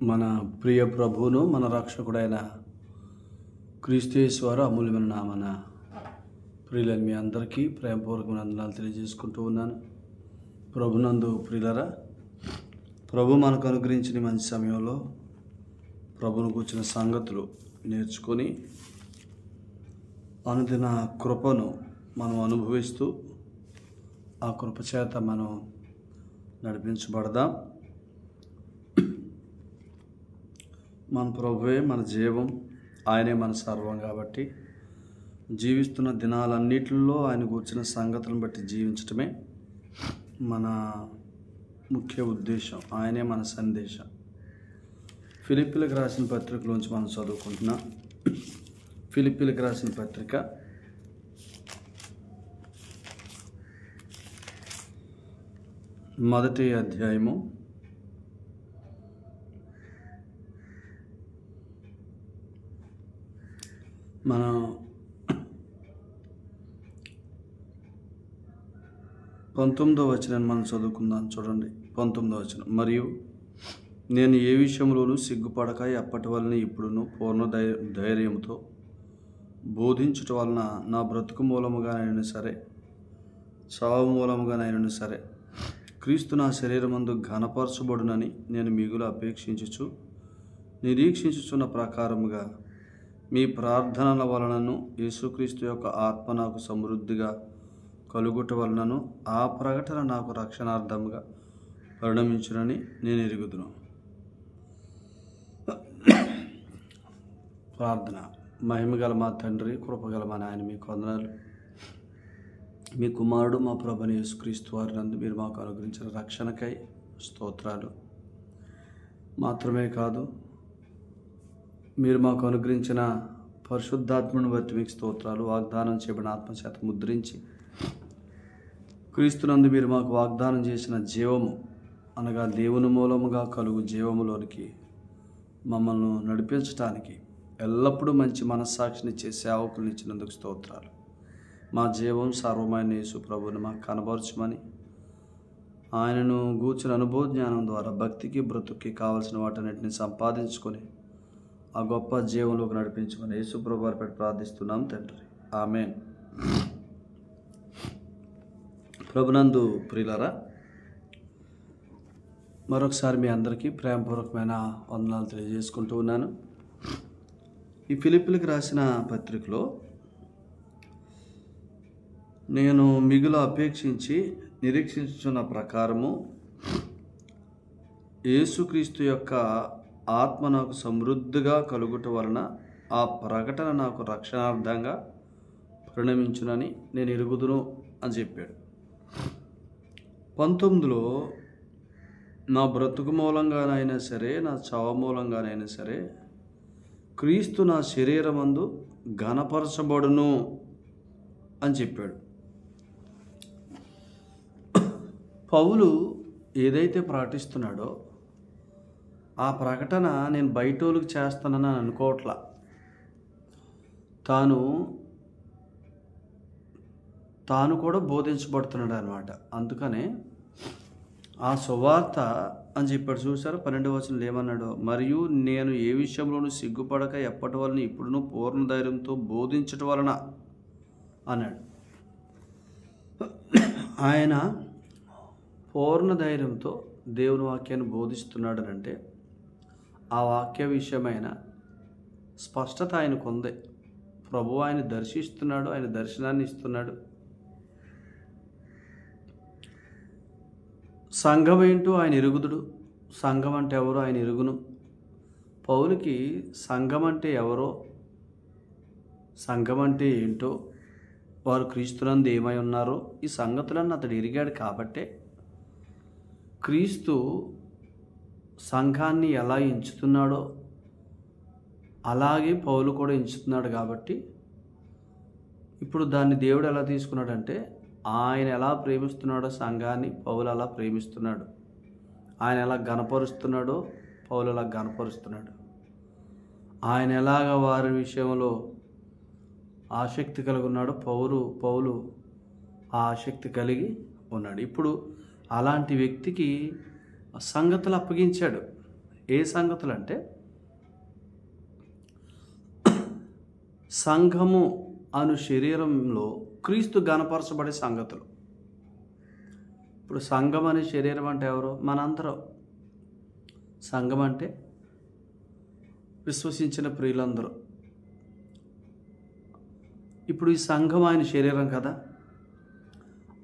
మన ప్రియ ప్రభువును మన రక్షకుడైన క్రీస్తు అమూల్యమైన నామన ప్రియులని మీ అందరికీ ప్రేమపూర్వకమైన వందనాలు తెలియజేసుకుంటూ ఉన్నాను. ప్రభునందు ప్రియులరా, ప్రభు మనకు అనుగ్రహించిన మంచి సమయంలో ప్రభును కూర్చిన సంగతులు నేర్చుకొని అనుదిన కృపను మనం అనుభవిస్తూ ఆ కృప చేత మనం నడిపించబడదాం. మన ప్రభువే మన జీవం, ఆయనే మన సర్వం. కాబట్టి జీవిస్తున్న దినాలన్నిటిలో ఆయన కూర్చున్న సంగతులను బట్టి జీవించటమే మన ముఖ్య ఉద్దేశం. ఆయనే మన సందేశం. ఫిలిప్పీలకు రాసిన పత్రికలోంచి మనం చదువుకుంటున్నాం. ఫిలిప్పీలకు రాసిన పత్రిక 1వ అధ్యాయము 19వ వచనాన్ని మనం చదువుకుందాం. చూడండి, 19వ వచనం. మరియు నేను ఏ విషయంలోనూ సిగ్గుపడక ఎప్పటి వలన ఇప్పుడును పూర్ణ ధైర్యంతో బోధించుట వలన నా బ్రతుకు మూలముగానైనా సరే, చావు మూలముగానైనా సరే, క్రీస్తు నా శరీరమందు ఘనపరచబడునని నేను మిగులు అపేక్షించుచు నిరీక్షించుచున్న ప్రకారముగా మీ ప్రార్థనల వలనను యేసుక్రీస్తు యొక్క ఆత్మ నాకు సమృద్ధిగా కలుగుట వలనను ఆ ప్రకటన నాకు రక్షణార్థముగా పరిణమించునని నేను ఎరుగుదును. ప్రార్థన. మహిమగల మా తండ్రి, కృపగల మా నాయన, మీకు వందనాలు. మీ కుమారుడు మా ప్రభుని యేసుక్రీస్తు వారి నందు మీరు మాకు అనుగ్రహించిన రక్షణకై స్తోత్రాలు. మాత్రమే కాదు, మీరు మాకు అనుగ్రహించిన పరిశుద్ధాత్మను బట్టి మీకు స్తోత్రాలు. వాగ్దానం చేయబడిన ఆత్మచేత ముద్రించి క్రీస్తునందు మీరు మాకు వాగ్దానం చేసిన జీవము అనగా దేవుని మూలముగా కలుగు జీవములోనికి మమ్మల్ని నడిపించడానికి ఎల్లప్పుడూ మంచి మనస్సాక్షినిచ్చే సేవకులను ఇచ్చినందుకు స్తోత్రాలు. మా జీవం సర్వమైన యేసు ప్రభువుని మాకు కనబరచమని, ఆయనను గూర్చిన అనుభవ జ్ఞానం ద్వారా భక్తికి బ్రతుక్కి కావలసిన వాటన్నిటిని సంపాదించుకొని ఆ గొప్ప జీవంలోకి నడిపించమని యేసు ప్రభు వారి పెట్టి ప్రార్థిస్తున్నాం తండ్రి. ఆమేన్. ప్రభునందు ప్రియులరా, మరొకసారి మీ అందరికీ ప్రేమపూర్వకమైన వందనాలు తెలియజేసుకుంటూ ఉన్నాను. ఈ ఫిలిప్పీలకు రాసిన పత్రికలో నేను మిగులు అపేక్షించి నిరీక్షించున్న ప్రకారము యేసుక్రీస్తు యొక్క ఆత్మ నాకు సమృద్ధిగా కలుగుట వలన ఆ ప్రకటన నాకు రక్షణార్థంగా పరిణమించునని నేను ఎరుగుదును అని చెప్పాడు. 19లో నా బ్రతుకు మూలంగానైనా సరే, నా చావు మూలంగానైనా సరే, క్రీస్తు నా శరీరమందు ఘనపరచబడును అని చెప్పాడు. పౌలు ఏదైతే ప్రకటిస్తున్నాడో ఆ ప్రకటన నేను బయటోళ్ళకి చేస్తానని అనుకోవట్లా. తాను కూడా బోధించబడుతున్నాడు అనమాట. అందుకనే ఆ సువార్త అని చెప్పాడు. చూసారు 12వ వచనంలో ఏమన్నాడు? మరియు నేను ఏ విషయంలోనూ సిగ్గుపడక ఎప్పటి వలన ఇప్పుడును పూర్ణ ధైర్యంతో బోధించటం వలన అన్నాడు. ఆయన పూర్ణ ధైర్యంతో దేవుని వాక్యాన్ని బోధిస్తున్నాడు అంటే ఆ వాక్య విషయమైన స్పష్టత ఆయనకు ఉంది. ప్రభువు ఆయన దర్శిస్తున్నాడు, ఆయన దర్శనాన్ని ఇస్తున్నాడు. సంఘం ఏంటో ఆయన ఎరుగుదుడు. సంఘం అంటే ఎవరో ఆయన ఎరుగును. పౌలుకి సంఘం అంటే ఎవరో, సంఘం అంటే ఏంటో, వారు క్రీస్తునందు ఏమై ఉన్నారో ఈ సంగతులన్నీ అతడు ఎరిగాడు. కాబట్టే క్రీస్తు సంఘాన్ని ఎలా ఎంచుతున్నాడో అలాగే పౌలు కూడా ఎంచుతున్నాడు. కాబట్టి ఇప్పుడు దాన్ని దేవుడు ఎలా తీసుకున్నాడంటే, ఆయన ఎలా ప్రేమిస్తున్నాడో సంఘాన్ని పౌలు అలా ప్రేమిస్తున్నాడు. ఆయన ఎలా ఘనపరుస్తున్నాడో పౌలు అలా ఘనపరుస్తున్నాడు. ఆయన ఎలాగ వారి విషయంలో ఆసక్తి కలిగి ఉన్నాడో పౌలు ఆ ఆసక్తి కలిగి ఉన్నాడు. ఇప్పుడు అలాంటి వ్యక్తికి సంగతులు అప్పగించాడు. ఏ సంగతులు అంటే సంఘము అను శరీరంలో క్రీస్తు గణపరచబడే సంగతులు. ఇప్పుడు సంఘం అనే శరీరం అంటే ఎవరు? మనందరం. సంఘం అంటే విశ్వసించిన ప్రియులందరూ. ఇప్పుడు ఈ సంఘం ఆయన శరీరం కదా.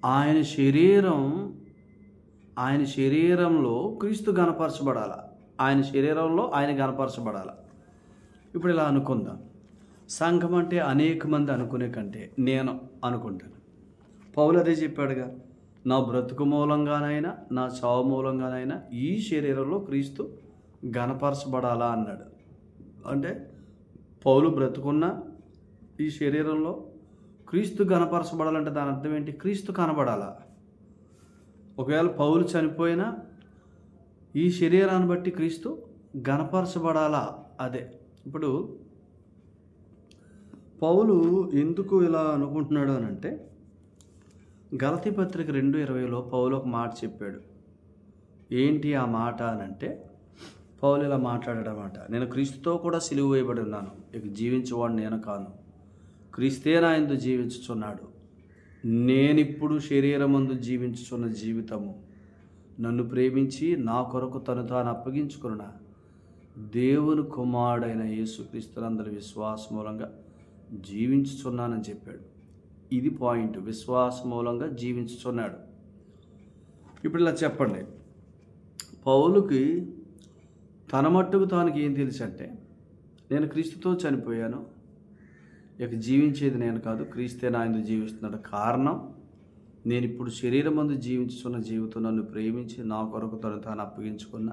ఆయన శరీరంలో క్రీస్తు గణపరచబడాల. ఆయన శరీరంలో ఆయన గణపరచబడాల. ఇప్పుడు ఇలా అనుకుందాం, సంఘం అంటే అనేక మంది అనుకునే కంటే నేను అనుకుంటాను. పౌలు అదే చెప్పాడుగా, నా బ్రతుకు మూలంగానైనా నా చావు మూలంగానైనా ఈ శరీరంలో క్రీస్తు గణపరచబడాలా అన్నాడు. అంటే పౌలు బ్రతుకున్న ఈ శరీరంలో క్రీస్తు గణపరచబడాలంటే దాని అర్థం ఏంటి? క్రీస్తు కనబడాలా. ఒకవేళ పౌలు చనిపోయినా ఈ శరీరాన్ని బట్టి క్రీస్తు గణపరచబడాలా. అదే ఇప్పుడు పౌలు ఎందుకు ఇలా అనుకుంటున్నాడు అని అంటే, గలతీ పత్రిక 2:20లో పౌలు ఒక మాట చెప్పాడు. ఏంటి ఆ మాట అని అంటే, పౌలు ఇలా మాట్లాడాడన్నమాట, నేను క్రీస్తుతో కూడా సిలువ వేయబడి ఉన్నాను, ఇక జీవించేవాడు నేను కాను, క్రీస్తే నా యందు జీవించుచున్నాడు. నేనిప్పుడు శరీరమందు జీవించుచున్న జీవితము నన్ను ప్రేమించి నా కొరకు తను తాను అప్పగించుకున్న దేవుని కుమారుడైన యేసుక్రీస్తునందరి విశ్వాస మూలంగా జీవించుచున్నానని చెప్పాడు. ఇది పాయింట్, విశ్వాస మూలంగా జీవించుచున్నాడు. ఇప్పుడు ఇలా చెప్పండి, పౌలుకి తన మట్టుకు తానికి ఏం తెలుసు అంటే, నేను క్రీస్తుతో చనిపోయాను, ఇక జీవించేది నేను కాదు, క్రీస్తే నా యందు జీవిస్తున్నాడు. కారణం, నేను ఇప్పుడు శరీరం మందు జీవించుతున్న జీవితం నన్ను ప్రేమించి నా కొరకు తను తాను అప్పగించుకున్న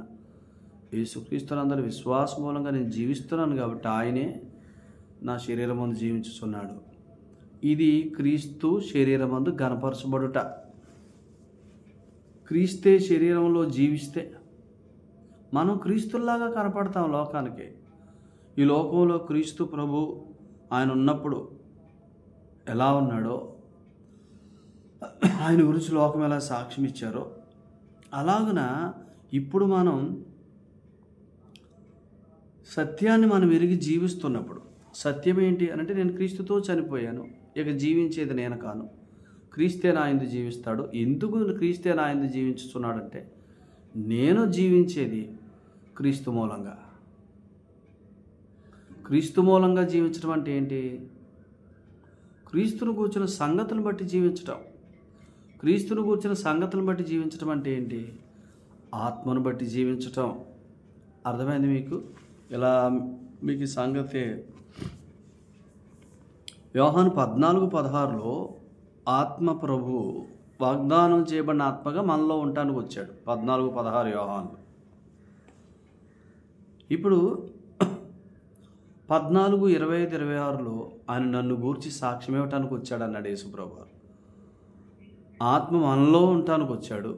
యేసుక్రీస్తునందరి విశ్వాస మూలంగా నేను జీవిస్తున్నాను కాబట్టి ఆయనే నా శరీరం మందు జీవించుచున్నాడు. ఇది క్రీస్తు శరీరమందు గణపరచబడుట. క్రీస్తే శరీరంలో జీవిస్తే మనం క్రీస్తుల్లాగా కనపడతాం లోకానికి. ఈ లోకంలో క్రీస్తు ప్రభు ఆయన ఉన్నప్పుడు ఎలా ఉన్నాడో, ఆయన గురించి లోకం ఎలా సాక్ష్యం ఇచ్చారో, అలాగున ఇప్పుడు మనం సత్యాన్ని మనం ఎరిగి జీవిస్తున్నప్పుడు, సత్యం ఏంటి అని అంటే, నేను క్రీస్తుతో చనిపోయాను, ఇక జీవించేది నేను కాను, క్రీస్తే నా యందు జీవిస్తాడు. ఎందుకు క్రీస్తే నా యందు జీవించుతున్నాడంటే, నేను జీవించేది క్రీస్తు మూలంగా. క్రీస్తు మూలంగా జీవించడం అంటే ఏంటి? క్రీస్తును కూర్చున్న సంగతులను బట్టి జీవించటం. క్రీస్తును కూర్చున్న సంగతులను బట్టి జీవించడం అంటే ఏంటి? ఆత్మను బట్టి జీవించటం. అర్థమైంది మీకు? ఇలా మీకు ఈ సంగతి యోహాను 14:16లో ఆత్మ ప్రభు వాగ్దానం చేయబడిన ఆత్మగా మనలో ఉండటానికి వచ్చాడు. 14:16 యోహాను. ఇప్పుడు 14:25-26లో ఆయన నన్ను గూర్చి సాక్ష్యం ఇవ్వటానికి వచ్చాడు అన్నాడు యేసుప్రభు. ఆత్మ మనలో ఉండటానికి వచ్చాడు,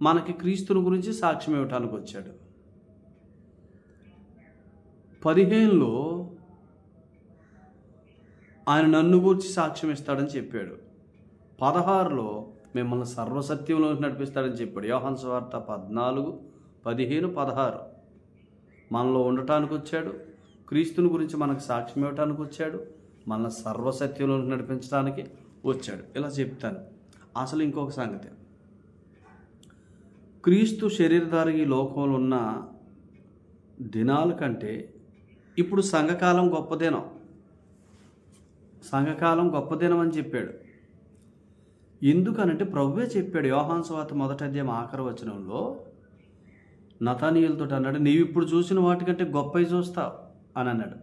మనకి క్రీస్తుని గురించి సాక్ష్యం ఇవ్వటానికి వచ్చాడు. 15లో ఆయన నన్ను గూర్చి సాక్ష్యం ఇస్తాడని చెప్పాడు. 16లో మిమ్మల్ని సర్వసత్యంలో నడిపిస్తాడని చెప్పాడు. యోహాను సువార్త 14, 15, 16 మనలో ఉండటానికి వచ్చాడు, క్రీస్తుని గురించి మనకు సాక్ష్యం ఇవ్వటానికి వచ్చాడు, మన సర్వసత్యంలో నడిపించడానికి వచ్చాడు. ఇలా చెప్తాను. అసలు ఇంకొక సంగతి, క్రీస్తు శరీరధారి ఈ లోకంలో ఉన్న దినాల కంటే ఇప్పుడు సంఘకాలం గొప్పదినం. సంఘకాలం గొప్పదినం అని చెప్పాడు. ఎందుకనంటే ప్రభువే చెప్పాడు. యోహాను సువార్త 1వ ఆఖరి వచనంలో నతానీయులతో అన్నాడు, నీవు ఇప్పుడు చూసిన వాటికంటే గొప్పవి చూస్తావు అని అన్నాడు.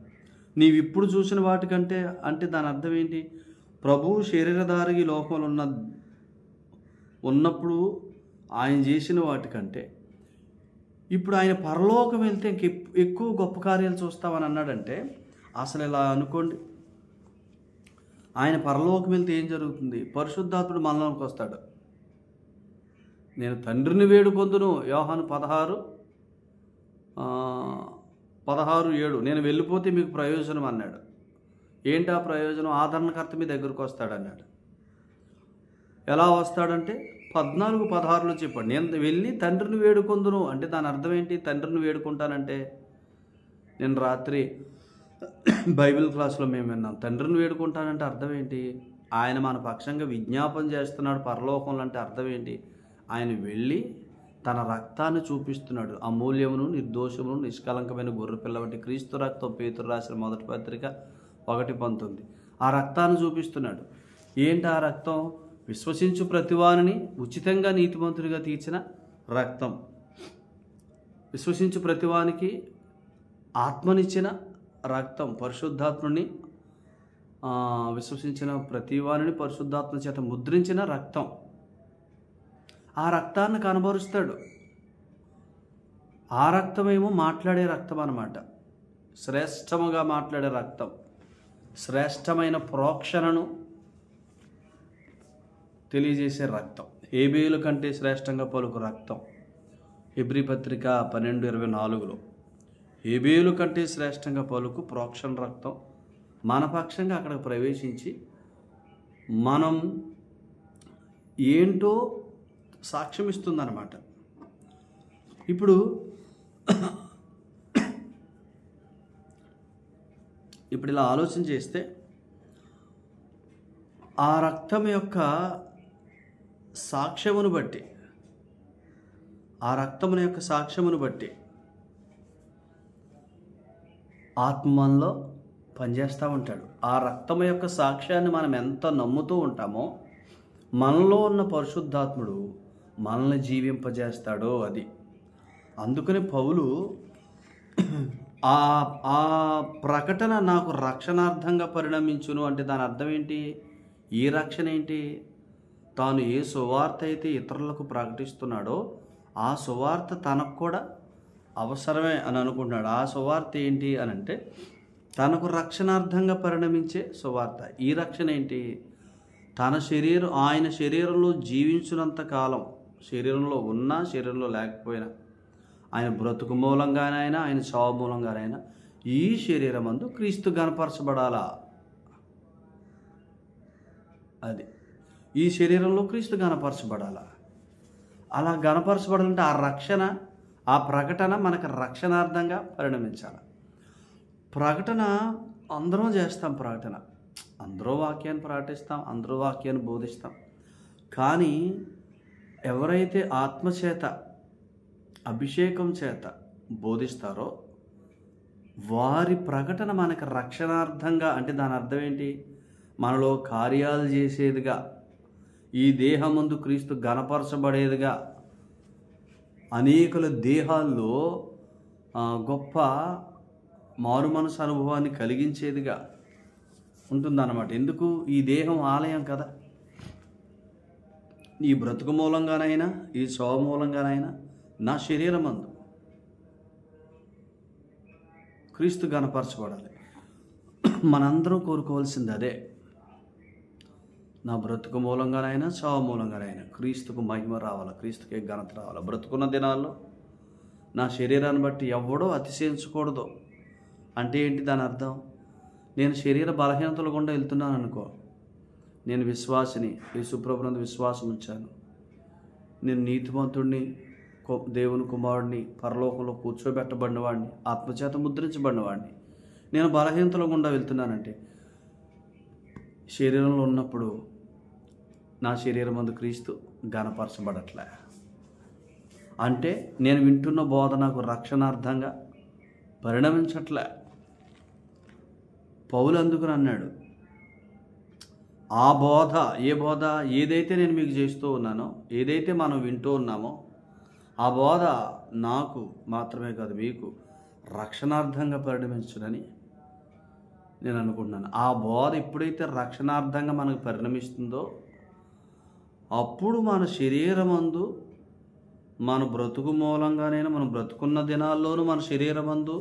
నీవు ఇప్పుడు చూసిన వాటికంటే అంటే దాని అర్థం ఏంటి? ప్రభువు శరీరధారి ఈ లోకంలో ఉన్నప్పుడు ఆయన చేసిన వాటికంటే ఇప్పుడు ఆయన పరలోకం వెళ్తే ఎక్కువ గొప్ప కార్యాలు చూస్తామని అన్నాడంటే, అసలు ఇలా అనుకోండి, ఆయన పరలోకం వెళ్తే ఏం జరుగుతుంది? పరిశుద్ధాత్ముడు మనలోకి వస్తాడు. నేను తండ్రిని వేడుకొందును, యోహాను 16:7 నేను వెళ్ళిపోతే మీకు ప్రయోజనం అన్నాడు. ఏంటి ఆ ప్రయోజనం? ఆదరణకర్త మీ దగ్గరకు వస్తాడన్నాడు. ఎలా వస్తాడంటే 14, 16లో చెప్పాడు, నేను వెళ్ళి తండ్రిని వేడుకొందును అంటే దాని అర్థం ఏంటి? తండ్రిని వేడుకుంటానంటే నేను రాత్రి బైబిల్ క్లాస్లో మేము విన్నాం, తండ్రిని వేడుకుంటానంటే అర్థం ఏంటి? ఆయన మన పక్షంగా విజ్ఞాపన చేస్తున్నాడు పరలోకంలో అంటే అర్థం ఏంటి? ఆయన వెళ్ళి తన రక్తాన్ని చూపిస్తున్నాడు, అమూల్యమును నిర్దోషమును నిష్కలంకమైన గొర్రెపిల్ల వంటి క్రీస్తు రక్తం. పేతురు రాసిన మొదటి పత్రిక 1:19. ఆ రక్తాన్ని చూపిస్తున్నాడు. ఏంటి ఆ రక్తం? విశ్వసించు ప్రతివానిని ఉచితంగా నీతిమంతుడిగా తీర్చిన రక్తం. విశ్వసించు ప్రతివానికి ఆత్మనిచ్చిన రక్తం. పరిశుద్ధాత్మని విశ్వసించిన ప్రతివానిని పరిశుద్ధాత్మ చేత ముద్రించిన రక్తం. ఆ రక్తాన్ని కనబరుస్తాడు. ఆ రక్తమేమో మాట్లాడే రక్తం అన్నమాట. శ్రేష్టముగా మాట్లాడే రక్తం, శ్రేష్టమైన ప్రోక్షణను తెలియజేసే రక్తం. హేబేలు కంటే శ్రేష్టంగా పలుకు రక్తం. హెబ్రీ పత్రిక 12:24లో హేబేలు కంటే శ్రేష్టంగా పలుకు ప్రోక్షణ రక్తం మన పక్షంగా అక్కడికి ప్రవేశించి మనం ఏంటో సాక్ష్యం ఇస్తుందన్నమాట. ఇప్పుడు ఇలా ఆలోచన చేస్తే ఆ రక్తం యొక్క సాక్ష్యమును బట్టి, ఆ రక్తమున యొక్క సాక్ష్యమును బట్టి ఆత్మలో పనిచేస్తూ ఉంటాడు. ఆ రక్తము యొక్క సాక్ష్యాన్ని మనం ఎంత నమ్ముతూ ఉంటామో మనలో ఉన్న పరిశుద్ధాత్ముడు మనల్ని జీవింపజేస్తాడో అది. అందుకని పౌలు ఆ ప్రకటన నాకు రక్షణార్థంగా పరిణమించును అంటే దాని అర్థం ఏంటి? ఈ రక్షణ ఏంటి? తాను ఏ సువార్త అయితే ఇతరులకు ప్రకటిస్తున్నాడో ఆ సువార్త తనకు కూడా అవసరమే అని అనుకుంటున్నాడు. ఆ సువార్త ఏంటి అని అంటే తనకు రక్షణార్థంగా పరిణమించే సువార్త. ఈ రక్షణ ఏంటి? ఆయన శరీరంలో జీవించినంత కాలం, శరీరంలో ఉన్నా శరీరంలో లేకపోయినా, ఆయన బ్రతుకు మూలంగానైనా ఆయన చావు మూలంగానైనా ఈ శరీరమందు క్రీస్తు గణపరచబడాలా. అది ఈ శరీరంలో క్రీస్తు గణపరచబడాలా. అలా గణపరచబడాలంటే ఆ రక్షణ, ఆ ప్రకటన మనకు రక్షణార్థంగా పరిణమించాలి. ప్రకటన అందరం చేస్తాం. ప్రకటన అందరూ వాక్యాన్ని ప్రకటిస్తాం, అందరూ వాక్యాన్ని బోధిస్తాం. కానీ ఎవరైతే ఆత్మచేత అభిషేకం చేత బోధిస్తారో వారి ప్రకటన మనకు రక్షణార్థంగా అంటే దాని అర్థం ఏంటి? మనలో కార్యాలు చేసేదిగా, ఈ దేహమందు క్రీస్తు గణపరచబడేదిగా, అనేకుల దేహాల్లో గొప్ప మారు మనసు అనుభవాన్ని కలిగించేదిగా ఉంటుందన్నమాట. ఎందుకు? ఈ దేహం ఆలయం కదా. ఈ బ్రతుకు మూలంగానైనా ఈ శవ మూలంగానైనా నా శరీరమందు క్రీస్తు గణపరచబడాలి. మనందరం కోరుకోవాల్సింది అదే. నా బ్రతుకు మూలంగానైనా చావు మూలంగానైనా క్రీస్తుకు మహిమ రావాలి, క్రీస్తుకే ఘనత రావాలి. బ్రతుకున్న దినాల్లో నా శరీరాన్ని బట్టి ఎవడో అతిశయించకూడదు. అంటే ఏంటి దాని అర్థం? నేను శరీర బలహీనతలు గుండా వెళ్తున్నాను అనుకో, నేను విశ్వాసిని, యేసుప్రభునందు విశ్వాసం ఉంచాను, నేను నీతిమంతుడిని, దేవుని కుమారుడిని, పరలోకంలో కూర్చోబెట్టబడిన వాడిని, ఆత్మచేత ముద్రించబడిన వాడిని, నేను బలహీనతల గుండా వెళ్తున్నానంటే శరీరంలో ఉన్నప్పుడు నా శరీరం అందు క్రీస్తు ఘనపరచబడట్లే. అంటే నేను వింటున్న బోధ నాకు రక్షణార్థంగా పరిణమించట్లే. పౌలు అందుకుని అన్నాడు, ఆ బోధ, ఏ బోధ ఏదైతే నేను మీకు చేస్తూ ఉన్నానో, ఏదైతే మనం వింటూ ఉన్నామో ఆ బోధ నాకు మాత్రమే కాదు మీకు రక్షణార్థంగా పరిణమించునని నేను అనుకుంటున్నాను. ఆ బోధ ఎప్పుడైతే రక్షణార్థంగా మనకు పరిణమిస్తుందో అప్పుడు మన శరీరమందు, మన బ్రతుకు మూలంగానైనా మనం బ్రతుకున్న దినాల్లోనూ మన శరీరమందు,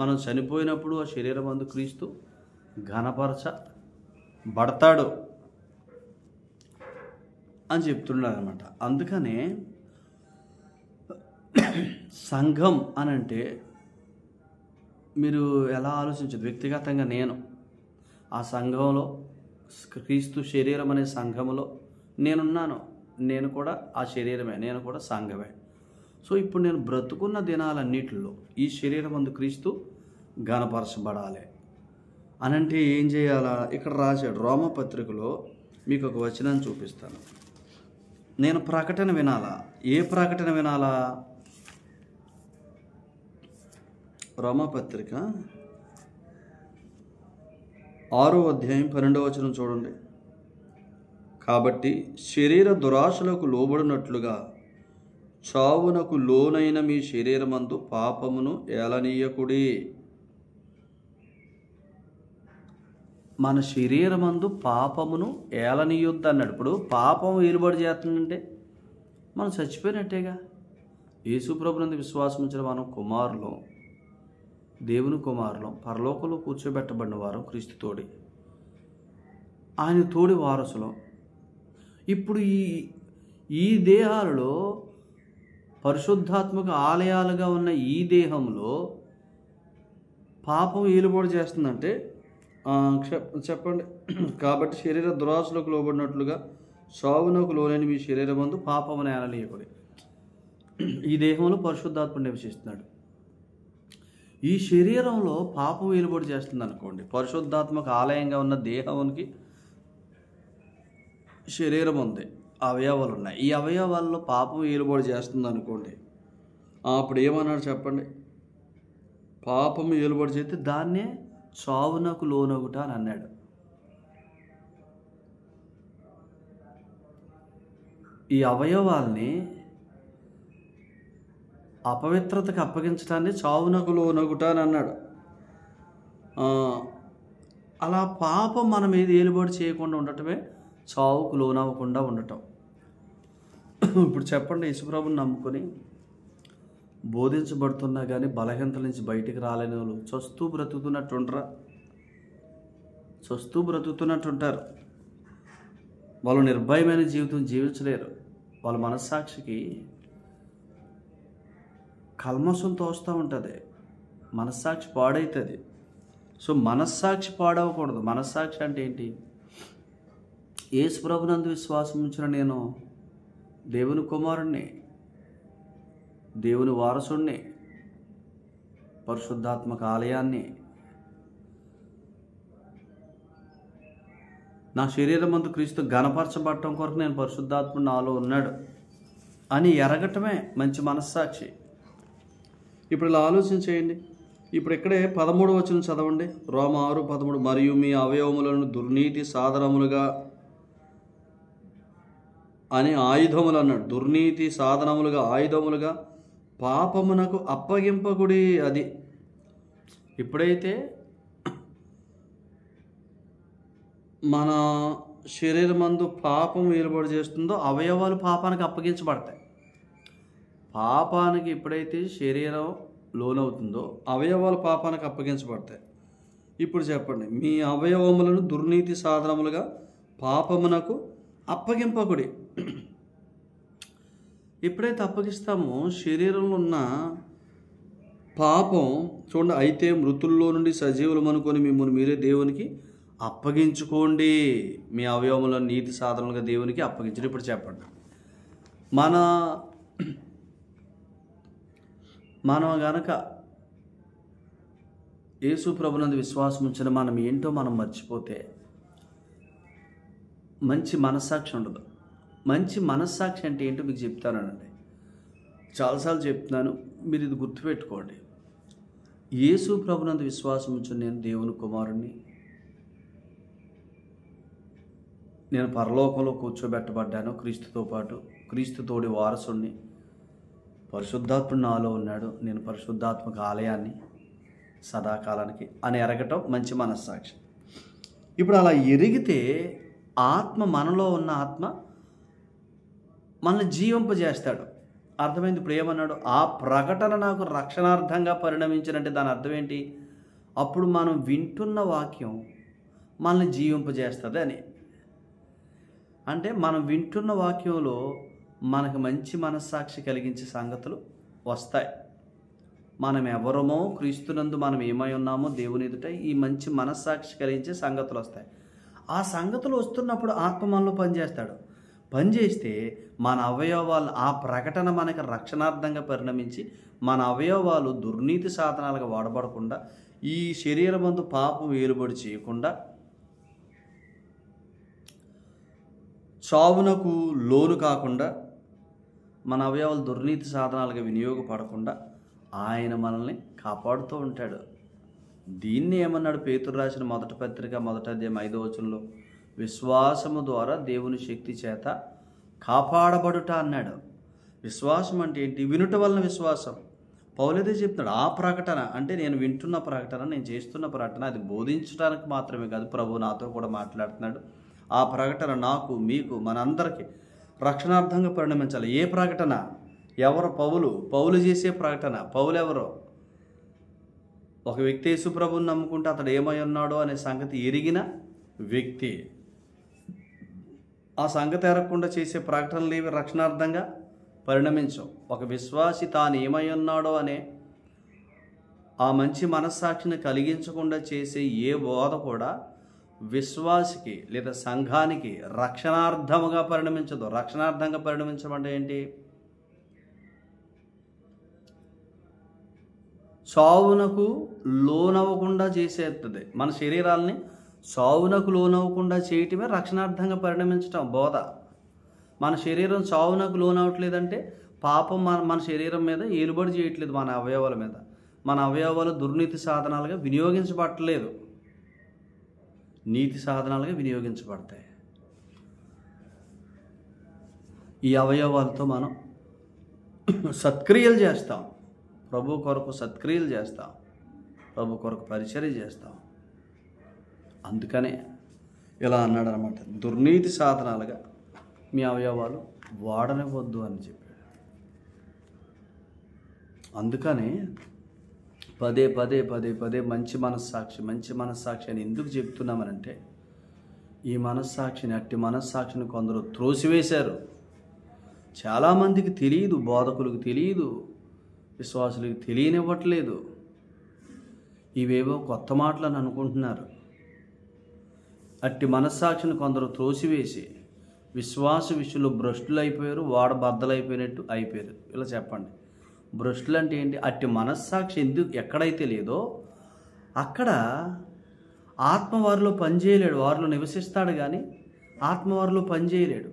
మనం చనిపోయినప్పుడు ఆ శరీరమందు క్రీస్తు ఘనపరచబడతాడు అని చెప్తున్నాడు అనమాట. అందుకనే సంఘం అని అంటే మీరు ఎలా ఆలోచించదు? వ్యక్తిగతంగా నేను ఆ సంఘంలో, క్రీస్తు శరీరం అనే సంఘంలో నేనున్నాను. నేను కూడా ఆ శరీరమే, నేను కూడా సంఘమే. సో ఇప్పుడు నేను బ్రతుకున్న దినాలన్నిటిలో ఈ శరీరం అందు క్రీస్తు ఘనపరచబడాలి అనంటే ఏం చేయాలా? ఇక్కడ రాశాడు రోమపత్రికలో. మీకు ఒక వచనం చూపిస్తాను. నేను ప్రకటన వినాలా? ఏ ప్రకటన వినాలా? రోమపత్రిక 6వ అధ్యాయం 12వ వచనం చూడండి. కాబట్టి శరీర దురాశలకు లోబడినట్లుగా చావునకు లోనైన మీ శరీరమందు పాపమును ఏలనీయకుడి. మన శరీరమందు పాపమును ఏలనీయొద్దు అన్నాడు. ఇప్పుడు పాపం ఏలుబడి చేస్తుందంటే మనం చచ్చిపోయినట్టేగా. యేసు ప్రభునందు విశ్వాసం ఉంచిన మనం కుమారులం, దేవుని కుమారులం, పరలోకంలో కూర్చోబెట్టబడిన వారు క్రీస్తుతోడి, ఆయన తోడి వారసులం. ఇప్పుడు ఈ దేహాలలో పరిశుద్ధాత్మక ఆలయాలుగా ఉన్న ఈ దేహంలో పాపం ఏలుబడి చేస్తుందంటే చెప్పండి. కాబట్టి శరీర దురాశలకు లోబడినట్లుగా సావునకు లోనైన మీ శరీరమందు పాపమును ఏలనీయకుడి. ఈ దేహంలో పరిశుద్ధాత్మ నివసిస్తున్నాడు. ఈ శరీరంలో పాపం ఏలుబడి చేస్తుంది అనుకోండి. పరిశుద్ధాత్మక ఆలయంగా ఉన్న దేహానికి శరీరం ఉంది, అవయవాలు ఉన్నాయి. ఈ అవయవాల్లో పాపం ఏలుబడి చేస్తుంది అనుకోండి. అప్పుడు ఏమన్నాడు చెప్పండి? పాపం ఏలుబడి చేస్తే దాన్నే చావునకు లోనగుట అని అన్నాడు. ఈ అవయవాల్ని అపవిత్రతకు అప్పగించడాన్ని చావునకు లోనగుట అని అన్నాడు. అలా పాపం మన మీద ఏలుబడి చేయకుండా ఉండటమే చావుకు లోనవ్వకుండా ఉండటం. ఇప్పుడు చెప్పండి, యేసుప్రభుని నమ్ముకొని బోధించబడుతున్నా కానీ బలహీనతల నుంచి బయటికి రాలేని వాళ్ళు చస్తూ బ్రతుకుతున్నట్టుంటారు. వాళ్ళు నిర్భయమైన జీవితం జీవించలేరు. వాళ్ళ మనస్సాక్షికి కల్మషంతో వస్తూ ఉంటుంది, మనస్సాక్షి పాడవుతుంది. సో మనస్సాక్షి పాడవకూడదు. మనస్సాక్షి అంటే ఏంటి? యేసు ప్రభునందు విశ్వాసం ఉంచిన నేను దేవుని కుమారుణ్ణి, దేవుని వారసుణ్ణి, పరిశుద్ధాత్మక ఆలయాన్ని, నా శరీరమందు క్రీస్తు ఘనపరచబడటం కొరకు నేను పరిశుద్ధాత్ముడు నాలో ఉన్నాడు అని ఎరగటమే మంచి మనస్సాక్షి. ఇప్పుడు ఇలా ఆలోచన చేయండి. ఇప్పుడు ఇక్కడే 13వ వచనం చదవండి. రోమ 6:13. మరియు మీ అవయవములను దుర్నీతి సాధనములుగా అని ఆయుధములు అన్నాడు. దుర్నీతి సాధనములుగా, ఆయుధములుగా పాపమునకు అప్పగింపకుడి. అది ఎప్పుడైతే మన శరీరమందు పాపం ఏలుబడి చేస్తుందో అవయవాలు పాపానికి అప్పగించబడతాయి. పాపానికి ఎప్పుడైతే శరీరం లోనవుతుందో అవయవాలు పాపానికి అప్పగించబడతాయి. ఇప్పుడు చెప్పండి, మీ అవయవములను దుర్నీతి సాధనములుగా పాపమునకు అప్పగింపకుడి. ఎప్పుడైతే అప్పగిస్తామో శరీరంలో ఉన్న పాపం చూడండి. అయితే మృతుల్లో నుండి సజీవులం అనుకొని మిమ్మల్ని మీరే దేవునికి అప్పగించుకోండి. మీ అవయవములను నీతి సాధనలుగా దేవునికి అప్పగించండి. ఇప్పుడు చెప్పండి, మనం గనక యేసు ప్రభునందు విశ్వాసం ఉంచిన మనం ఏంటో మనం మర్చిపోతే మంచి మనస్సాక్షి ఉండదు. మంచి మనస్సాక్షి అంటే ఏంటో మీకు చెప్తానండి. చాలాసార్లు చెప్తున్నాను, మీరు ఇది గుర్తుపెట్టుకోండి. యేసు ప్రభునందు విశ్వాసం ఉంచిన నేను దేవుని కుమారుణ్ణి, నేను పరలోకంలో కూర్చోబెట్టబడ్డాను క్రీస్తుతో పాటు, క్రీస్తుతోడి వారసుణ్ణి, పరిశుద్ధాత్ముడు నాలో ఉన్నాడు, నేను పరిశుద్ధాత్మక ఆలయాన్ని సదాకాలానికి అని ఎరగటం మంచి మనస్సాక్షి. ఇప్పుడు అలా ఎరిగితే ఆత్మ, మనలో ఉన్న ఆత్మ మనల్ని జీవింపజేస్తాడు. అర్థమైంది? ఇప్పుడు ఏమన్నాడు? ఆ ప్రకటన నాకు రక్షణార్థంగా పరిణమించినంటే దాని అర్థం ఏంటి? అప్పుడు మనం వింటున్న వాక్యం మనల్ని జీవింపజేస్తుంది అని. అంటే మనం వింటున్న వాక్యంలో మనకు మంచి మనస్సాక్షి కలిగించే సంగతులు వస్తాయి. మనం ఎవరమో, క్రీస్తునందు మనం ఏమై ఉన్నామో దేవుని ఎదుట ఈ మంచి మనస్సాక్షి కలిగించే సంగతులు వస్తాయి. ఆ సంగతులు వస్తున్నప్పుడు ఆత్మ మనలో పనిచేస్తాడు. పనిచేస్తే మన అవయవాలు ఆ ప్రకటన మనకి రక్షణార్థంగా పరిణమించి మన అవయవాలు దుర్నీతి సాధనాలుగా వాడబడకుండా, ఈ శరీరమందు పాపం వేలుబడి చేయకుండా, చావునకు లోను కాకుండా, మన అవయవాలు దుర్నీతి సాధనాలుగా వినియోగపడకుండా ఆయన మనల్ని కాపాడుతూ ఉంటాడు. దీన్ని ఏమన్నాడు పేతురు రాసిన మొదటి పత్రిక 1వ అధ్యాయం 5వ వచనంలో, విశ్వాసము ద్వారా దేవుని శక్తి చేత కాపాడబడుట అన్నాడు. విశ్వాసం అంటే ఏంటి? వినుట వలన విశ్వాసం. పౌలదే చెప్తున్నాడు. ఆ ప్రకటన అంటే నేను వింటున్న ప్రకటన, నేను చేస్తున్న ప్రకటన, అది బోధించడానికి మాత్రమే కాదు, ప్రభు నాతో కూడా మాట్లాడుతున్నాడు. ఆ ప్రకటన నాకు, మీకు, మనందరికీ రక్షణార్థంగా పరిణమించాలి. ఏ ప్రకటన? ఎవరు? పౌలు చేసే ప్రకటన. పౌలు ఎవరో? ఒక వ్యక్తి యేసు ప్రభువుని నమ్ముకుంటే అతడు ఏమై ఉన్నాడో అనే సంగతి ఎరిగిన వ్యక్తి. ఆ సంగతి ఎరగకుండా చేసే ప్రకటనలు ఏవి రక్షణార్థంగా పరిణమించవు. ఒక విశ్వాసి తాను ఏమై ఉన్నాడో అనే ఆ మంచి మనస్సాక్షిని కలిగించకుండా చేసే ఏ బోధ కూడా విశ్వాసికి లేదా సంఘానికి రక్షణార్థముగా పరిణమించదు. రక్షణార్థంగా పరిణమించమంటే ఏంటి? చావునకు లోనవ్వకుండా చేసేస్తుంది. మన శరీరాల్ని చావునకు లోనవ్వకుండా చేయటమే రక్షణార్థంగా పరిణమించటం బోధ. మన శరీరం చావునకు లోనవ్వట్లేదంటే పాపం మన శరీరం మీద ఏలుబడి చేయట్లేదు, మన అవయవాల మీద. మన అవయవాలు దుర్నీతి సాధనాలుగా వినియోగించబడట్లేదు, నీతి సాధనాలుగా వినియోగించబడతాయి. ఈ అవయవాలతో మనం సత్క్రియలు చేస్తాం, ప్రభు కొరకు సత్క్రియలు చేస్తాం, ప్రభు కొరకు పరిచర్య చేస్తాం. అందుకనే ఇలా అన్నాడు అనమాట, దుర్నీతి సాధనాలుగా మీ అవయవాలు వాడనివ్వద్దు అని చెప్పాడు. అందుకనే పదే పదే పదే పదే మంచి మనస్సాక్షి అని ఎందుకు చెప్తున్నామనంటే, ఈ మనస్సాక్షిని, అట్టి మనస్సాక్షిని కొందరు త్రోసివేశారు. చాలామందికి తెలియదు, బోధకులకు తెలియదు, విశ్వాసులకు తెలియనివ్వట్లేదు. ఇవేవో కొత్త మాటలని అనుకుంటున్నారు. అట్టి మనస్సాక్షిని కొందరు త్రోసివేసి విశ్వాస విషయంలో భ్రష్టులు అయిపోయారు, వాడబద్దలైపోయినట్టు అయిపోయారు. ఇలా చెప్పండి, భ్రష్టులు అంటే ఏంటి? అట్టి మనస్సాక్షి ఎక్కడైతే లేదో అక్కడ ఆత్మ వారిలో పనిచేయలేడు. వారిలో నివసిస్తాడు కానీ ఆత్మ వారిలో పనిచేయలేడు.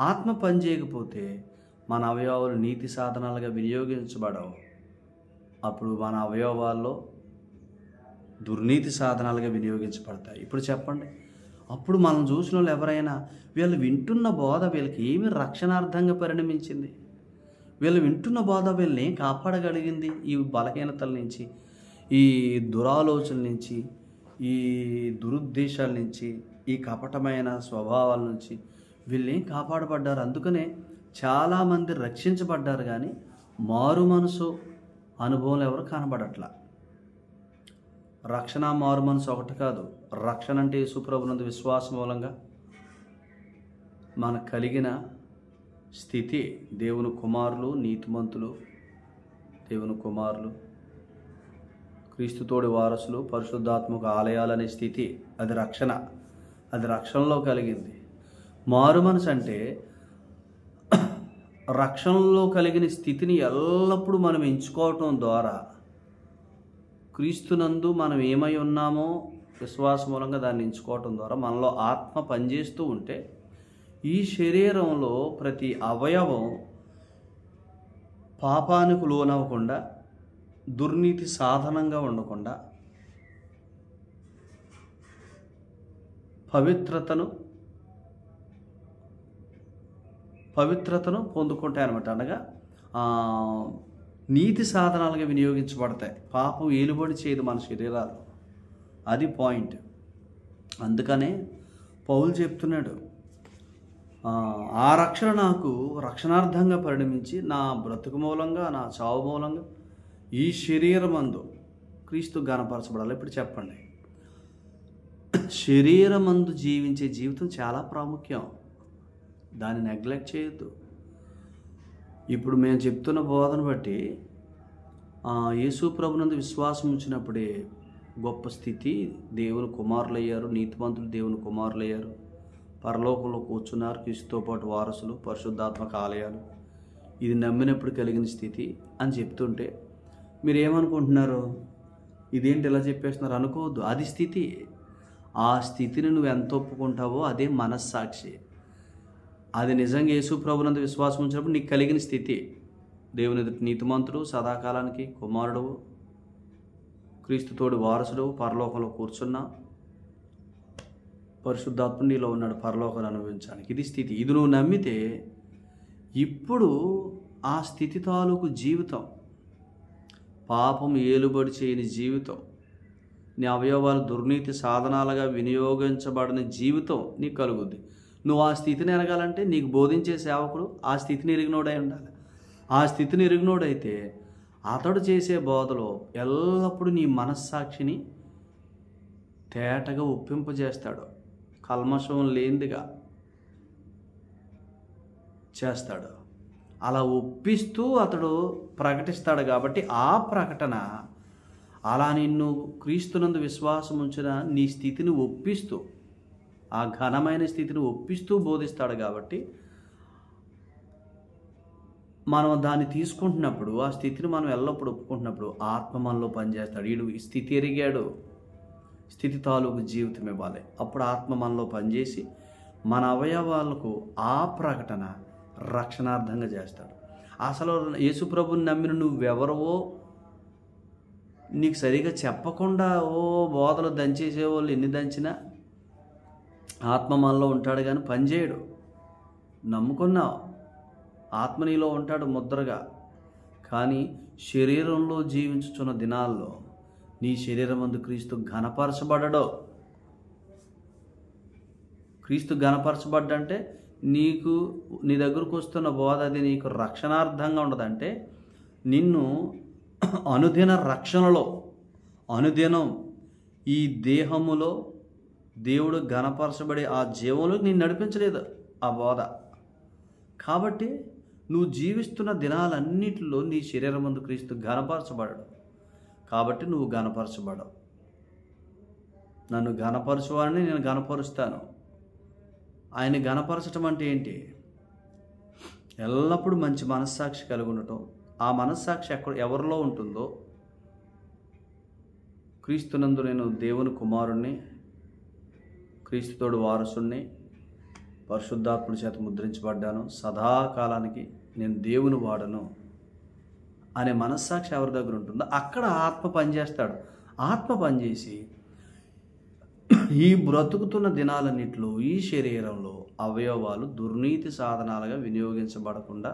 ఆత్మ పనిచేయకపోతే మన అవయవాలు నీతి సాధనాలుగా వినియోగించబడవు. అప్పుడు మన అవయవాల్లో దుర్నీతి సాధనాలుగా వినియోగించబడతాయి. ఇప్పుడు చెప్పండి, అప్పుడు మనం చూసిన వాళ్ళు ఎవరైనా వీళ్ళు వింటున్న బోధ వీళ్ళకి ఏమి రక్షణార్థంగా పరిణమించింది? వీళ్ళు వింటున్న బోధ వీళ్ళని కాపాడగలిగింది ఈ బలహీనతల నుంచి, ఈ దురాలోచనల నుంచి, ఈ దురుద్దేశాల నుంచి, ఈ కపటమైన స్వభావాల నుంచి వీళ్ళని కాపాడబడ్డారు. అందుకనే చాలామంది రక్షించబడ్డారు కానీ మారు మనసు అనుభవం ఎవరు కనబడట్లా. రక్షణ మారు మనసు ఒకటి కాదు. రక్షణ అంటే యేసు ప్రభునందు విశ్వాసం మూలంగా మనకు కలిగిన స్థితి, దేవుని కుమారులు, నీతిమంతులు, దేవుని కుమారులు, క్రీస్తుతోడి వారసులు, పరిశుద్ధాత్మక ఆలయాలనే స్థితి, అది రక్షణ. అది రక్షణలో కలిగింది. మారు మనసు అంటే రక్షణలో కలిగిన స్థితిని ఎల్లప్పుడూ మనం ఎంచుకోవటం ద్వారా క్రీస్తునందు మనం ఏమై ఉన్నామో విశ్వాసం మూలంగా దాన్ని ఎంచుకోవటం ద్వారా మనలో ఆత్మ పనిచేస్తూ ఉంటే ఈ శరీరంలో ప్రతి అవయవం పాపానికి లోనవ్వకుండా, దుర్నీతి సాధనంగా ఉండకుండా పవిత్రతను పొందుకుంటాయి అన్నమాట. అనగా నీతి సాధనాలుగా వినియోగించబడతాయి. పాపం ఏలుబడి చేయదు మన శరీరాలు. అది పాయింట్. అందుకనే పౌలు చెప్తున్నాడు, ఆ రక్షణ నాకు రక్షణార్థంగా పరిణమించి నా బ్రతుకు మూలంగా, నా చావు మూలంగా ఈ శరీరమందు క్రీస్తు ఘనపరచబడాలి. ఇప్పుడు చెప్పండి, శరీరమందు జీవించే జీవితం చాలా ప్రాముఖ్యం. దాన్ని నెగ్లెక్ట్ చేయొద్దు. ఇప్పుడు మేము చెప్తున్న బోధన బట్టి యేసు ప్రభునందు విశ్వాసం ఉంచినప్పుడే గొప్ప స్థితి, దేవుని కుమారులయ్యారు, నీతిమంతులు దేవుని కుమారులయ్యారు, పరలోకంలో కూర్చున్నారు, క్రీస్తుతో పాటు వారసులు, పరిశుద్ధాత్మక ఆలయాలు, ఇది నమ్మినప్పుడు కలిగిన స్థితి అని చెప్తుంటే మీరు ఏమనుకుంటున్నారు? ఇదేంటి ఇలా చెప్పేస్తున్నారు అనుకోవద్దు. అది స్థితి. ఆ స్థితిని నువ్వు ఎంత ఒప్పుకుంటావో అదే మనస్సాక్షి. అది నిజంగా యేసు ప్రభునందు విశ్వాసం ఉంచినప్పుడు నీకు కలిగిన స్థితి. దేవుని ఎదుట నీతిమంతుడు, సదాకాలానికి కుమారుడు, క్రీస్తుతోడు వారసుడు, పరలోకంలో కూర్చున్నా, పరిశుద్ధాత్ముడు నీలో ఉన్నాడు పరలోకాన్ని అనుభవించడానికి. ఇది స్థితి. ఇది నువ్వు నమ్మితే ఇప్పుడు ఆ స్థితి తాలూకు జీవితం, పాపం ఏలుబడి చేయని జీవితం, నీ అవయవాలు దుర్నీతి సాధనాలుగా వినియోగించబడిన జీవితం నీకు కలుగుద్ది. నువ్వు ఆ స్థితిని ఎరగాలంటే నీకు బోధించే సేవకుడు ఆ స్థితిని ఎరిగినోడై ఉండాలి. ఆ స్థితిని ఎరిగినోడైతే అతడు చేసే బోధలో ఎల్లప్పుడూ నీ మనస్సాక్షిని తేటగా ఒప్పింపజేస్తాడు, కల్మషం లేనిదిగా చేస్తాడు. అలా ఒప్పిస్తూ అతడు ప్రకటిస్తాడు. కాబట్టి ఆ ప్రకటన అలా నిన్ను క్రీస్తునందు విశ్వాసం ఉంచిన నీ స్థితిని ఒప్పిస్తూ, ఆ ఘనమైన స్థితిని ఒప్పిస్తూ బోధిస్తాడు. కాబట్టి మనం దాన్ని తీసుకుంటున్నప్పుడు, ఆ స్థితిని మనం ఎల్లప్పుడూ ఒప్పుకుంటున్నప్పుడు ఆత్మ మనలో పనిచేస్తాడు. వీడు ఈ స్థితి ఎరిగాడు, స్థితి తాలూకు జీవితం ఇవ్వాలి. అప్పుడు ఆత్మ మనలో పనిచేసి మన అవయవాలకు ఆ ప్రకటన రక్షణార్థంగా చేస్తాడు. అసలు యేసుప్రభుని నమ్మిన నువ్వెవరవో నీకు సరిగా చెప్పకుండా బోధలు దంచేసేవాళ్ళు ఎన్ని దంచినా ఆత్మ మనలో ఉంటాడు కానీ పనిచేయడు. నమ్ముకున్నావు, ఆత్మ నీలో ఉంటాడు ముద్రగా. కానీ శరీరంలో జీవించుచున్న దినాల్లో నీ శరీరం ముందు క్రీస్తు ఘనపరచబడడు. క్రీస్తు ఘనపరచబడ్డంటే నీకు నీ దగ్గరకు వస్తున్న బోధ అది నీకు రక్షణార్థంగా ఉండదంటే నిన్ను అనుదిన రక్షణలో, అనుదినం ఈ దేహములో దేవుడు ఘనపరచబడే ఆ జీవంలో నేను నడిపించలేదు ఆ బోధ. కాబట్టి నువ్వు జీవిస్తున్న దినాలన్నిటిలో నీ శరీరం ముందు క్రీస్తు ఘనపరచబడడు. కాబట్టి నువ్వు ఘనపరచబడవు. నన్ను ఘనపరచువాడిని నేను ఘనపరుస్తాను. ఆయన ఘనపరచటం అంటే ఏంటి? ఎల్లప్పుడూ మంచి మనస్సాక్షి కలిగి ఉండటం. ఆ మనస్సాక్షి ఎవరిలో ఉంటుందో, క్రీస్తునందు నేను దేవుని కుమారుణ్ణి, క్రీస్తుతోడు వారసుణ్ణి, పరిశుద్ధాత్ముడి చేత ముద్రించబడ్డాను, సదాకాలానికి నేను దేవుని వాడను అనే మనస్సాక్షి ఎవరి దగ్గర ఉంటుందో అక్కడ ఆత్మ పనిచేస్తాడు. ఆత్మ పనిచేసి ఈ బ్రతుకుతున్న దినాలన్నింటిలో ఈ శరీరంలో అవయవాలు దుర్నీతి సాధనాలుగా వినియోగించబడకుండా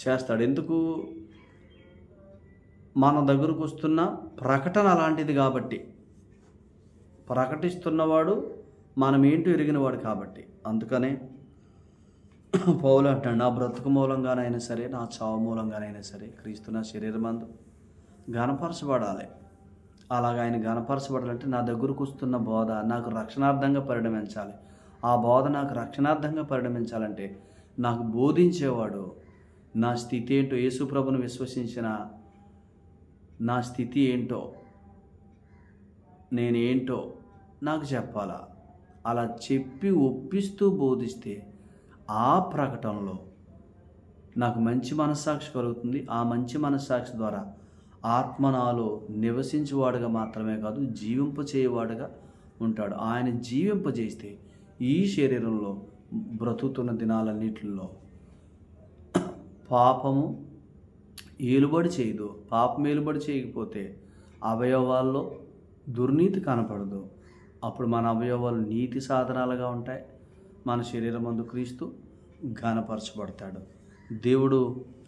చేస్తాడు. ఎందుకు? మన దగ్గరకు వస్తున్న ప్రకటన అలాంటిది కాబట్టి, ప్రకటిస్తున్నవాడు మనం ఏంటో ఎరిగినవాడు కాబట్టి. అందుకనే పౌలు అంటాడు, నా బ్రతుకు మూలంగానైనా సరే, నా చావు మూలంగానైనా సరే క్రీస్తు నా శరీరమందు ఘనపరచబడాలి. అలాగ ఆయన ఘనపరచబడాలంటే నా దగ్గరకు వస్తున్న బోధ నాకు రక్షణార్థంగా పరిణమించాలి. ఆ బోధ నాకు రక్షణార్థంగా పరిణమించాలంటే నాకు బోధించేవాడు నా స్థితి ఏంటో, యేసుప్రభుని విశ్వసించిన నా స్థితి ఏంటో, నేనేంటో నాకు చెప్పాలా. అలా చెప్పి ఒప్పిస్తూ బోధిస్తే ఆ ప్రకటనలో నాకు మంచి మనస్సాక్షి కలుగుతుంది. ఆ మంచి మనస్సాక్షి ద్వారా ఆత్మ నాలో నివసించేవాడుగా మాత్రమే కాదు, జీవింపచేయవాడుగా ఉంటాడు. ఆయన జీవింపజేస్తే ఈ శరీరంలో బ్రతుకుతున్న దినాలన్నిటిలో పాపము ఏలుబడి చేయదు. పాపం ఏలుబడి చేయకపోతే అవయవాల్లో దుర్నీతి కనపడదు. అప్పుడు మన అవయవాలు నీతి సాధనాలుగా ఉంటాయి. మన శరీరం ముందు క్రీస్తు ఘనపరచబడతాడు. దేవుడు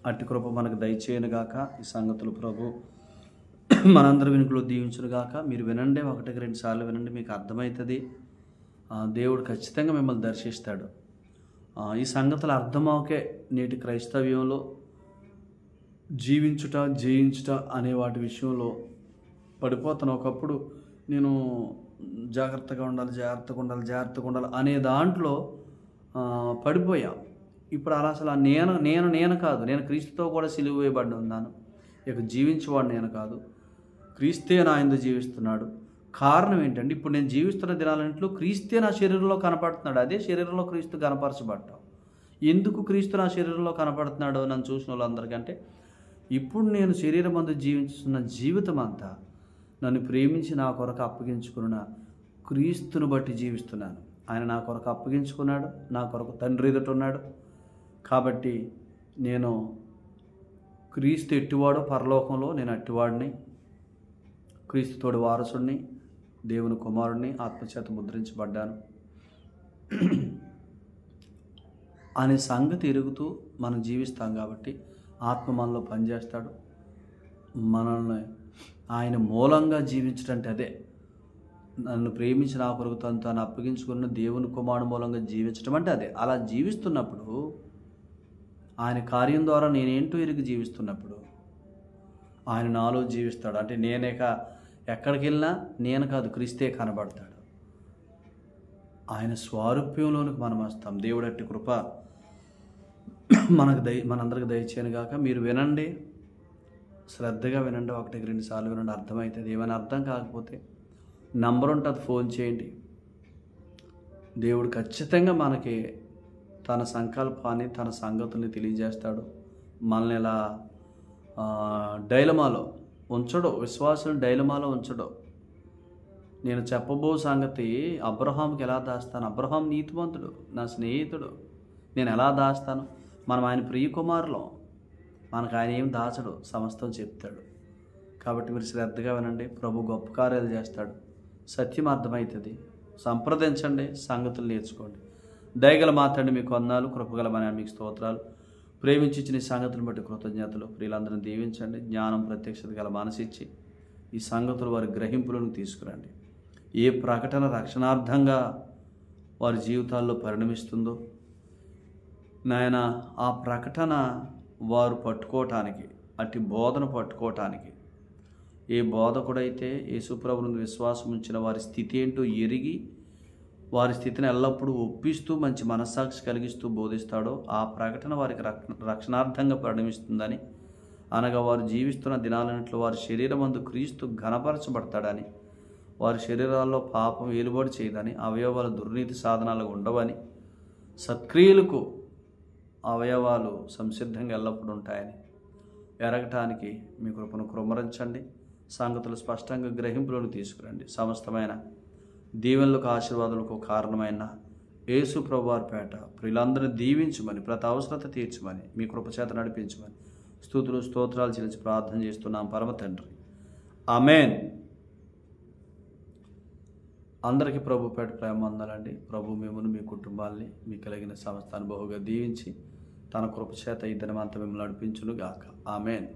అట్టి కృప మనకు దయచేయనుగాక. ఈ సంగతులు ప్రభు మనందరి వెనుకలో దీవించునుగాక. మీరు వినండి, 1-2 సార్లు వినండి, మీకు అర్థమవుతుంది. దేవుడు ఖచ్చితంగా మిమ్మల్ని దర్శిస్తాడు. ఈ సంగతులు అర్థమవుకే నేటి క్రైస్తవ్యంలో జీవించుట, జయించుట అనే వాటి విషయంలో పడిపోతాను. ఒకప్పుడు నేను జాగ్రత్తగా ఉండాలి అనే దాంట్లో పడిపోయా. ఇప్పుడు అలా అసలు నేను కాదు, నేను క్రీస్తుతో కూడా సిలువ వేయబడి ఉన్నాను. ఇక జీవించేవాడు నేను కాదు, క్రీస్తే నా యందు జీవిస్తున్నాడు. కారణం ఏంటంటే ఇప్పుడు నేను జీవిస్తున్న దినాలన్నింటిలో క్రీస్తే నా శరీరంలో కనపడుతున్నాడు. అదే శరీరంలో క్రీస్తు కనపరచబడ్డాం. ఎందుకు క్రీస్తు నా శరీరంలో కనపడుతున్నాడో నన్ను చూసిన వాళ్ళందరికంటే ఇప్పుడు నేను శరీరమందు జీవిస్తున్న జీవితం అంతా నన్ను ప్రేమించి నా కొరకు అప్పగించుకున్న క్రీస్తును బట్టి జీవిస్తున్నాను. ఆయన నా కొరకు అప్పగించుకున్నాడు, నా కొరకు తండ్రి ఎదుట ఉన్నాడు. కాబట్టి నేను క్రీస్తు ఎట్టివాడో పరలోకంలో నేను అట్టివాడిని, క్రీస్తు తోడి వారసుడిని, దేవుని కుమారుడిని, ఆత్మచేత ముద్రించబడ్డాను అనే సంగతి ఎరుగుతూ మనం జీవిస్తాం. కాబట్టి ఆత్మ మనలో పనిచేస్తాడు. మనల్ని ఆయన మూలంగా జీవించడంటే అదే. నన్ను ప్రేమించి నా కొరకు తాను అప్పగించుకున్న దేవుని కుమారుడు మూలంగా జీవించడం అంటే అదే. అలా జీవిస్తున్నప్పుడు ఆయన కార్యం ద్వారా నేనేంటో ఎరిగి జీవిస్తున్నప్పుడు ఆయన నాలో జీవిస్తాడు. అంటే నేనేక ఎక్కడికి వెళ్ళినా నేను కాదు, క్రీస్తే కనబడతాడు. ఆయన స్వారూప్యంలోనికి మనం వస్తాం. దేవుడు అట్టి కృప మనందరికి దయచేయను గాక. మీరు వినండి, శ్రద్ధగా వినండి, 1-2 సార్లు వినండి, అర్థమవుతుంది. ఏమైనా అర్థం కాకపోతే నంబర్ ఉంటుంది, ఫోన్ చేయండి. దేవుడు ఖచ్చితంగా మనకి తన సంకల్పాన్ని, తన సంగతుల్ని తెలియజేస్తాడు. మనల్ని ఇలా డైలమాలో ఉంచడు, విశ్వాసం డైలమాలో ఉంచడు. నేను చెప్పబో సంగతి అబ్రహాంకి ఎలా దాస్తాను? అబ్రహాం నీతిమంతుడు, నా స్నేహితుడు, నేను ఎలా దాస్తాను? మనం ఆయన ప్రియ కుమారులం, మనకు ఆయన ఏం దాచడు, సమస్తం చెప్తాడు. కాబట్టి మీరు శ్రద్ధగా వినండి. ప్రభు గొప్ప కార్యాలు చేస్తాడు, సత్యం అర్థమవుతుంది. సంప్రదించండి, సంగతులు నేర్చుకోండి. దయగల మాట్లాడి మీకు వందనాలు, కృపగల మన మీకు స్తోత్రాలు. ప్రేమించి ఇచ్చిన ఈ సంగతులను బట్టి కృతజ్ఞతలు. ప్రియులందరినీ దీవించండి. జ్ఞానం, ప్రత్యక్షత గల మనసిచ్చి ఈ సంగతులు వారి గ్రహింపులను తీసుకురండి. ఏ ప్రకటన రక్షణార్థంగా వారి జీవితాల్లో పరిణమిస్తుందో నాయన, ఆ ప్రకటన వారు పట్టుకోవటానికి, అట్టి బోధన పట్టుకోవటానికి, ఏ బోధకుడైతే యేసుప్రభువుని విశ్వాసం ఉంచిన వారి స్థితి ఏంటో ఎరిగి వారి స్థితిని ఎల్లప్పుడూ ఒప్పిస్తూ మంచి మనస్సాక్షి కలిగిస్తూ బోధిస్తాడో ఆ ప్రకటన వారికి రక్షణార్థంగా పరిణమిస్తుందని, అనగా వారు జీవిస్తున్న దినాలన్నింటిలో వారి శరీరమందు క్రీస్తు ఘనపరచబడతాడని, వారి శరీరాల్లో పాపం ఏలుబడి చేయదని, అవయవాలు దుర్నీతి సాధనాలుగా ఉండవని, సత్క్రియలకు అవయవాలు సంసిద్ధంగా ఎల్లప్పుడూ ఉంటాయని ఎరగటానికి మీ కృపను కృమ్మరించండి. సంగతులు స్పష్టంగా గ్రహింపులను తీసుకురండి. సమస్తమైన దీవెనలకు, ఆశీర్వాదాలకు కారణమైన యేసు ప్రభువారి పేట ప్రియులందరినీ దీవించమని, ప్రతి అవసరత తీర్చమని, మీ కృపచేత నడిపించమని స్తుతులు స్తోత్రాలు చెల్లించి ప్రార్థన చేస్తున్నాం పరమ తండ్రి. ఆమేన్. అందరికీ ప్రభు పేట ప్రేమ వందనండి. ప్రభు మిమ్మల్ని, మీ కుటుంబాల్ని, మీ కలిగిన సమస్తాన్ని బహుగా దీవించి తన కృపచేత ఈ దినమంతా మిమ్మల్ని నడిపించును గాక. ఆమేన్.